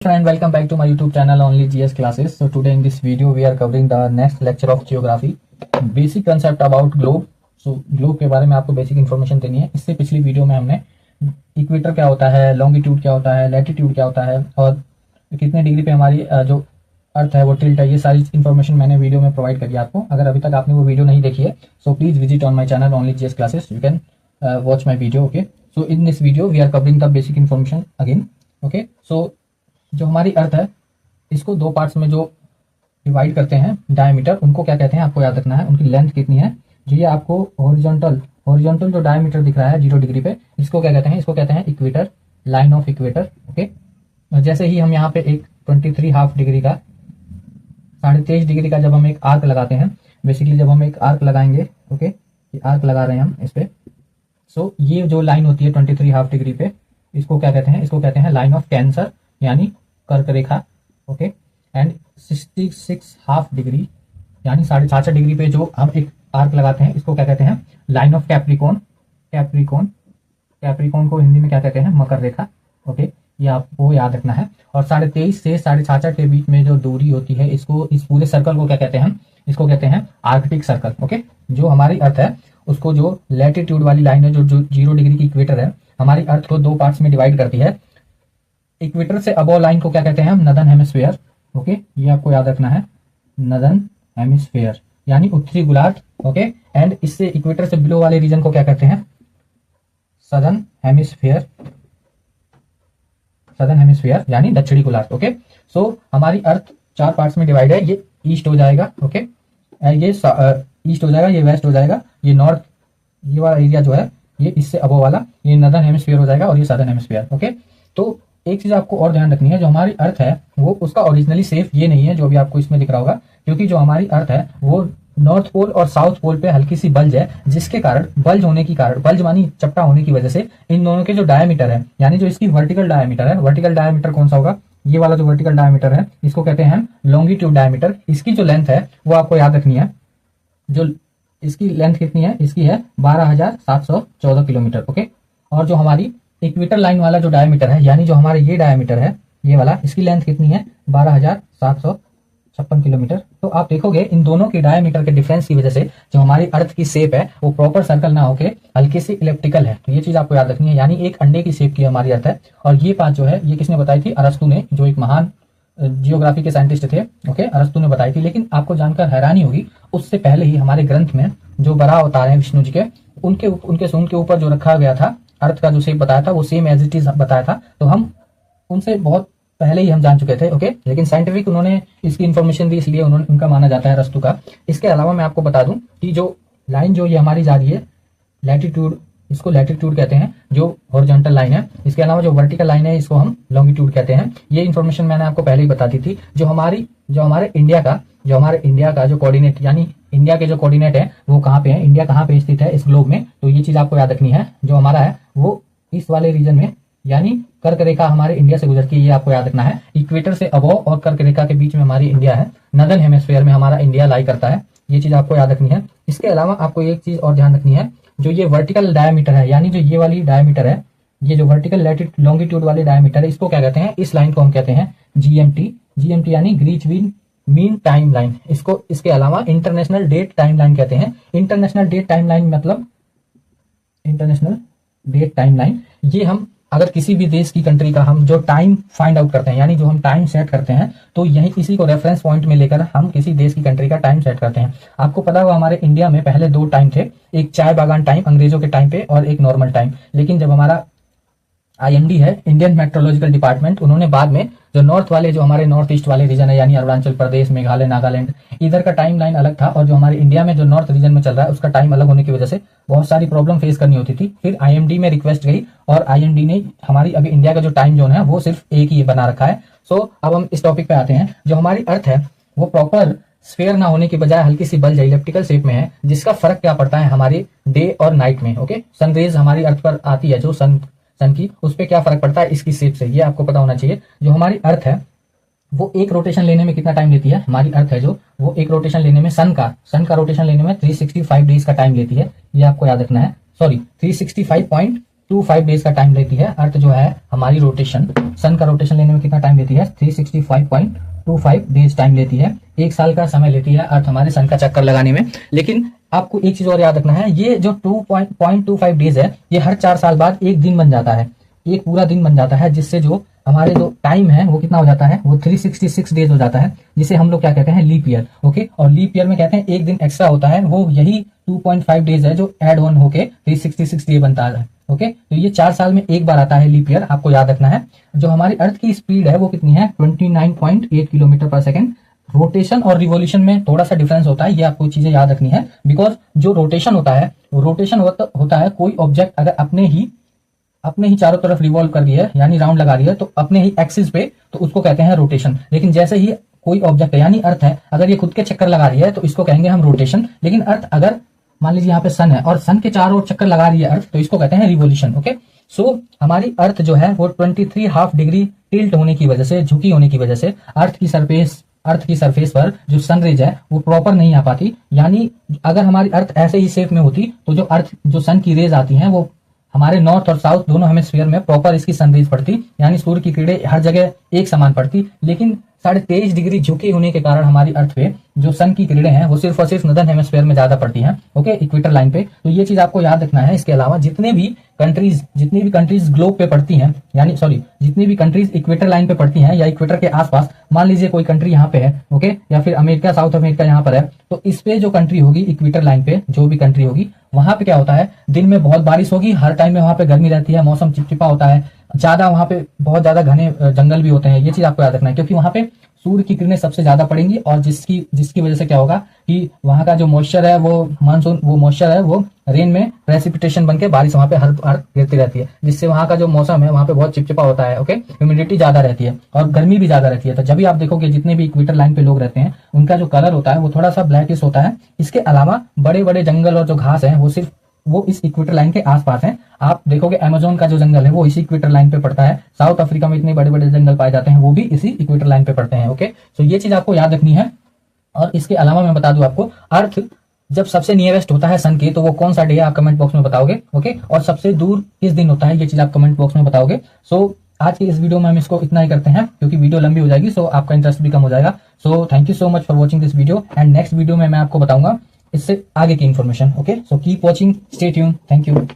And welcome back to my YouTube channel Only GS Classes. So today in this video we are covering the next lecture of geography, basic concept about globe. So globe के बारे में आपको basic information देनी है। इससे पिछली video में हमने इक्वेटर क्या होता है, लॉन्गिट्यूड क्या होता है, लैटिट्यूड क्या होता है और कितने डिग्री पे हमारी जो अर्थ है वो टिल्ट है, ये सारी इन्फॉर्मेशन मैंने वीडियो में प्रोवाइड करी आपको। अगर अभी तक आपने वो वीडियो नहीं देखी है so please visit on my channel only GS classes, you can watch my video. Okay, so in this video we are covering the basic information again. Okay, so जो हमारी अर्थ है इसको दो पार्ट्स में जो डिवाइड करते हैं डायमीटर, उनको क्या कहते हैं आपको याद रखना है। उनकी लेंथ कितनी है, जो ये आपको हॉरिजॉन्टल जो डायमीटर दिख रहा है 0 डिग्री पे, इसको क्या कहते हैं, इसको कहते हैं equator, line of equator. Okay, जैसे ही हम यहाँ पे एक 23 हाफ डिग्री का 23.5 डिग्री का जब हम एक आर्क लगाते हैं, बेसिकली जब हम एक आर्क लगाएंगे, ओके ये आर्क लगा रहे हैं हम इस पे, सो ये जो लाइन होती है 23 हाफ डिग्री पे, इसको क्या कहते हैं, इसको कहते हैं लाइन ऑफ कैंसर यानी कर्क रेखा। ओके, एंड 66 हाफ डिग्री यानी 66.5 डिग्री पे जो हम एक आर्क लगाते हैं, इसको क्या कहते हैं, लाइन ऑफ कैप्रिकॉन। कैप्रिकॉन को हिंदी में क्या कहते हैं, मकर रेखा। ओके, ये आपको याद रखना है। और 23.5 से 66.5 के बीच में जो दूरी होती है, इसको, इस पूरे सर्कल को क्या कहते हैं, इसको कहते हैं आर्कटिक सर्कल। ओके, जो हमारी अर्थ है उसको जो लैटिट्यूड वाली लाइन है, जो 0 डिग्री की इक्वेटर है, हमारी अर्थ को दो पार्ट्स में डिवाइड करती है। इक्वेटर से अबव लाइन को क्या कहते हैं हम, नदर्न हेमिस्फीयर। ओके, ये आपको याद रखना है, नदर्न हेमिस्फीयर यानी उत्तरी गोलार्ध। ओके, एंड इससे इक्वेटर से बिलो वाले रीजन को क्या कहते हैं, सदर्न हेमिस्फीयर यानी दक्षिणी गोलार्ध। ओके, सो हमारी अर्थ 4 पार्ट्स में डिवाइड है। ये ईस्ट हो जाएगा, ओके, ये ईस्ट हो जाएगा, ये वेस्ट हो जाएगा, ये नॉर्थ, ये वाला एरिया जो है ये इससे अबव वाला ये नदर्न हेमिस्फीयर हो जाएगा और ये सदर्न हेमिस्फीयर। ओके, तो एक चीज आपको और ध्यान रखनी है, जो हमारी अर्थ है वो उसका ओरिजिनली शेप ये नहीं है जो भी आपको इसमें दिख रहा होगा, क्योंकि जो हमारी अर्थ है वो नॉर्थ पोल और साउथ पोल पे हल्की सी बल्ज है, जिसके कारण बल्ज होने की कारण, बल्ज मानी चपटा होने की वजह से इन दोनों के जो डायमीटर है, यानी जो इसकी वर्टिकल डायमीटर है, वर्टिकल डायमीटर कौन सा होगा, ये वाला जो वर्टिकल डायमीटर है इसको कहते हैं लॉन्गिट्यूड डायमीटर। इसकी जो लेंथ है वो आपको याद रखनी है, जो इसकी लेंथ कितनी है, इसकी है 12,714 किलोमीटर। ओके, और जो हमारी इक्वेटर लाइन वाला जो डायमीटर है, यानी जो हमारे ये डायमीटर है ये वाला, इसकी लेंथ कितनी है, 12,756 किलोमीटर। तो आप देखोगे इन दोनों के डायमीटर के डिफरेंस की वजह से जो हमारी अर्थ की शेप है वो प्रॉपर सर्कल ना होके हल्की सी इलिप्टिकल है। तो ये चीज आपको याद रखनी है, यानी एक अंडे की शेप की हमारी अर्थ है। और ये बात जो है ये किसने बताई थी, अरस्तु ने, जो एक महान जियोग्राफी के साइंटिस्ट थे। ओके, अरस्तु ने बताई थी। लेकिन आपको जानकर हैरानी होगी, उससे पहले ही हमारे ग्रंथ में जो बराह अवतार है विष्णु जी के, उनके सूंड के ऊपर जो रखा गया था अर्थ का जो शेप बताया था वो सेम एज इट इज बताया था। तो हम उनसे बहुत पहले ही हम जान चुके थे। ओके, लेकिन साइंटिफिक उन्होंने इसकी इन्फॉर्मेशन दी, इसलिए उन्होंने उनका माना जाता है अरस्तु का। इसके अलावा मैं आपको बता दूं कि जो लाइन जो ये हमारी जा रही है लैटिट्यूड, इसको लैटिट्यूड कहते हैं, जो हॉरिजॉन्टल लाइन है। इसके अलावा जो वर्टिकल लाइन है इसको हम लॉन्गिट्यूड कहते हैं। ये इन्फॉर्मेशन मैंने आपको पहले ही बता दी थी। जो हमारे इंडिया का जो कोऑर्डिनेट, यानी इंडिया के जो कोऑर्डिनेट है वो कहाँ पे है, इंडिया कहाँ पे स्थित है इस ग्लोब में, तो ये चीज आपको याद रखनी है। जो हमारा है वो इस वाले रीजन में, यानी कर्क रेखा हमारे इंडिया से गुजरती है, ये आपको याद रखना है। इक्वेटर से अबव और कर्क रेखा के बीच में हमारी इंडिया है, नदर्न हेमिस्फीयर में हमारा इंडिया लाई करता है। ये चीज आपको याद रखनी है। इसके अलावा आपको एक चीज और ध्यान रखनी है, जो ये वर्टिकल डायमीटर है, यानी जो ये वाली डायमीटर है, ये जो वर्टिकल लॉन्गिट्यूड वाली डायमीटर है, इसको क्या कहते हैं, इस लाइन को हम कहते हैं जीएमटी यानी ग्रीच मीन टाइम लाइन। इसको इसके अलावा इंटरनेशनल डेट टाइम लाइन कहते हैं। इंटरनेशनल डेट टाइम लाइन ये हम अगर किसी भी देश की कंट्री का हम जो टाइम फाइंड आउट करते हैं, यानी जो हम टाइम सेट करते हैं, तो यही इसी को रेफरेंस पॉइंट में लेकर हम किसी देश की कंट्री का टाइम सेट करते हैं। आपको पता होगा हमारे इंडिया में पहले 2 टाइम थे, एक चाय बागान टाइम अंग्रेजों के टाइम पे और एक नॉर्मल टाइम। लेकिन जब हमारा IMD है, इंडियन मेट्रोलॉजिकल डिपार्टमेंट, उन्होंने बाद में जो नॉर्थ वाले, जो हमारे नॉर्थ ईस्ट वाले रीजन है, यानी अरुणाचल प्रदेश, मेघालय, नागालैंड, इधर का टाइम लाइन अलग था, और जो हमारे इंडिया में जो नॉर्थ रीजन में चल रहा है उसका टाइम अलग होने की वजह से बहुत सारी प्रॉब्लम फेस करनी होती थी। फिर IMD में रिक्वेस्ट गई और IMD ने हमारी अभी इंडिया का जो टाइम जोन है वो सिर्फ एक ही बना रखा है। सो अब हम इस टॉपिक पे आते हैं। जो हमारी अर्थ है वो प्रॉपर स्फेयर ना होने की बजाय हल्की सी बल्ज इलिप्टिकल शेप में है, जिसका फर्क क्या पड़ता है हमारे डे और नाइट में। ओके, सनरेज हमारी अर्थ पर आती है, जो सन की, उस पर क्या फर्क पड़ता है इसकी शेप से, ये आपको पता होना चाहिए। जो हमारी अर्थ है वो एक रोटेशन लेने में कितना टाइम लेती है, हमारी अर्थ है जो वो एक रोटेशन लेने में सन का रोटेशन लेने में 365 डेज का टाइम लेती है, ये आपको याद रखना है। सॉरी 365 365 डेज का टाइम लेती है अर्थ जो है हमारी रोटेशन, सन का रोटेशन लेने में कितना टाइम लेती है, 365.25 डेज टाइम लेती है। एक साल का समय लेती है अर्थ हमारे सन का चक्कर लगाने में। लेकिन आपको एक चीज और याद रखना है, ये जो 2.25 डेज है ये हर 4 साल बाद एक दिन बन जाता है, एक पूरा दिन बन जाता है, जिससे जो हमारे जो टाइम है वो कितना हो जाता है, वो 366 डेज हो जाता है, जिसे हम लोग क्या कहते हैं, लीप ईयर। ओके, और लीप ईयर में कहते हैं एक दिन एक्स्ट्रा होता है, वो यही 2.5 डेज है जो एड ऑन होके 366 डे बनता है। ओके, तो ये 4 साल में एक बार आता है लीप ईयर, आपको याद रखना है। जो हमारी अर्थ की स्पीड है वो कितनी है, 29.8 किलोमीटर पर सेकेंड। रोटेशन और रिवोल्यूशन में थोड़ा सा डिफरेंस होता है, ये आपको चीजें याद रखनी है, बिकॉज जो रोटेशन होता है, रोटेशन होता है कोई ऑब्जेक्ट अगर अपने ही चारों तरफ रिवॉल्व कर रही है, यानी राउंड लगा रही है, तो अपने ही एक्सिस पे, तो उसको कहते हैं रोटेशन। लेकिन जैसे ही कोई ऑब्जेक्ट है, यानी अर्थ है, अगर ये खुद के चक्कर लगा रही है तो इसको कहेंगे हम रोटेशन। लेकिन अर्थ अगर मान लीजिए यहाँ पे सन है और सन के चारों ओर चक्कर लगा रही है अर्थ, तो इसको कहते हैं रिवोल्यूशन। ओके, सो हमारी अर्थ जो है वो 23.5 डिग्री टिल्ट होने की वजह से, झुकी होने की वजह से अर्थ की सरफेस पर जो सनरेज है वो प्रॉपर नहीं आ पाती। यानी अगर हमारी अर्थ ऐसे ही शेप में होती तो जो सन की रेज आती हैं वो हमारे नॉर्थ और साउथ दोनों हेमिस्फीयर में प्रॉपर इसकी सनरेज पड़ती, यानी सूर्य की किरणें हर जगह एक समान पड़ती। लेकिन 23.5 डिग्री झुके होने के कारण हमारी अर्थ पे जो सन की किरणें हैं वो सिर्फ और सिर्फ नदर्न हेमिस्फीयर में ज्यादा पड़ती हैं। ओके, इक्वेटर लाइन पे। तो ये चीज आपको याद रखना है। इसके अलावा जितनी भी कंट्रीज ग्लोब पे पड़ती हैं, यानी जितनी भी कंट्रीज इक्वेटर लाइन पे पड़ती हैं या इक्वेटर के आसपास, मान लीजिए कोई कंट्री यहाँ पे है, ओके, या फिर अमेरिका, साउथ अमेरिका यहाँ पर है, तो इस पे जो कंट्री होगी इक्वेटर लाइन पे, जो भी कंट्री होगी, वहां पे क्या होता है, दिन में बहुत बारिश होगी, हर टाइम में वहां पे गर्मी रहती है, मौसम चिपचिपा होता है, ज्यादा वहां पे बहुत ज्यादा घने जंगल भी होते हैं। ये चीज आपको याद रखना है, क्योंकि वहां पे सूर्य की किरणें सबसे ज्यादा पड़ेंगी, और जिसकी वजह से क्या होगा कि वहां का जो मॉइस्चर है, वो मानसून, वो मॉइस्चर है वो रेन में प्रेसिपिटेशन बनके बारिश वहां पे हर गिरती रहती है, जिससे वहां का जो मौसम है वहां पे बहुत चिपचिपा होता है। ओके, ह्यूमिडिटी ज्यादा रहती है और गर्मी भी ज्यादा रहती है। तो जब भी आप देखोगे जितने भी इक्वेटर लाइन पे लोग रहते हैं उनका जो कलर होता है वो थोड़ा सा ब्लैकिश होता है। इसके अलावा बड़े बड़े जंगल और जो घास है वो इस इक्वेटर लाइन के आसपास हैं। आप देखोगे अमेज़न का जो जंगल है वो इसी इक्वेटर लाइन पे पड़ता है। साउथ अफ्रीका में इतने बड़े बड़े जंगल पाए जाते हैं, वो भी इसी इक्वेटर लाइन पे पड़ते हैं। ओके, तो ये चीज आपको याद रखनी है। और इसके अलावा मैं बता दूं आपको, अर्थ जब सबसे नियरेस्ट होता है सन के, तो वो कौन सा डे है आप कमेंट बॉक्स में बताओगे। ओके, और सबसे दूर किस दिन होता है ये चीज आप कमेंट बॉक्स में बताओगे। सो आज की इस वीडियो में हम इसको इतना ही करते हैं, क्योंकि वीडियो लंबी हो जाएगी, सो आपका इंटरेस्ट भी कम हो जाएगा। So thank you so much for watching this video, and next video में मैं आपको बताऊंगा इससे आगे की information. Okay, so keep watching, stay tune, thank you.